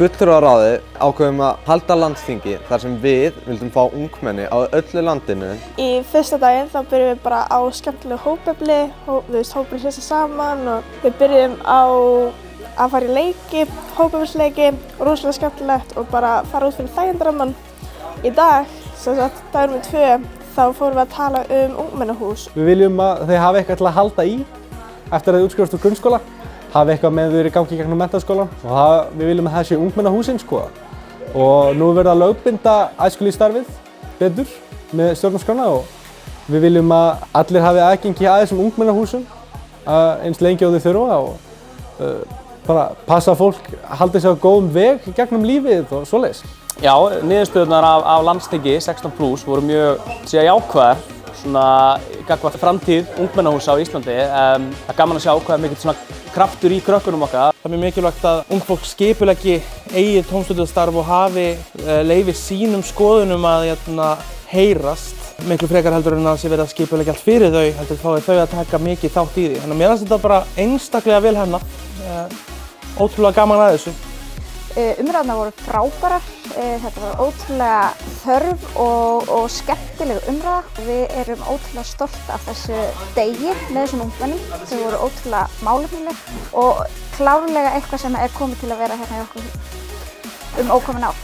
fulltrúaráði ákveðum að halda landsþingi þar sem við vildum fá ungmenni á öllu landinu. Í fyrsta daginn þá byrjum við bara á skemmtilegu hópefli, hópurinn sést saman og við byrjum á að fara í leiki, hópeflisleiki, rosalega skemmtilegt og bara fara út fyrir þægindarammann. Í dag, sem sagt dagur nr. 2, þá fórum við að tala ungmennahús. Við viljum að þau hafi eitthvað til að halda í eftir að þau útskrifast úr grunnskóla, hafi eitthvað með þau eru í gangi gegnum menntaskólann og við viljum að það sé ungmennahúsin sko. Og nú er verið að lögbinda æskulýðsstarfið betur með stjórnarskrána og við viljum að allir hafi aðgengi að þessum ungmennahúsum eins lengi og þau þurfa og bara passa að fólk haldi sig á góðum veg gegnum lífið og svoleiðis. Já, niðurstöðurnar af landsþingi 16+ voru mjög jákvæðar gagnvart framtíð ungmennahúsa á Íslandi. Það er gaman að sjá hvað mikill kraftur í krökkunum okkar. Það er mjög mikilvægt að ungfólk skipuleggi eigið tómstundastarf og hafi leyfi sínum skoðunum að heyrast. Miklu frekar heldur en að sé verið að skipuleggja allt fyrir þau, heldur fái þau að taka mikið þátt í því. Þannig að mér finnst þetta bara einstaklega vel hennað. Ótrúlega gaman að þessu. Umræðurnar voru frábærar. Þetta var ótrúlega þörf og skemmtileg umræða. Við erum ótrúlega stolt af þessu degi með þessum ungmennum. Þau voru ótrúlega málefnaleg og klárlega eitthvað sem er komið til að vera hérna hjá okkur ókomin ár.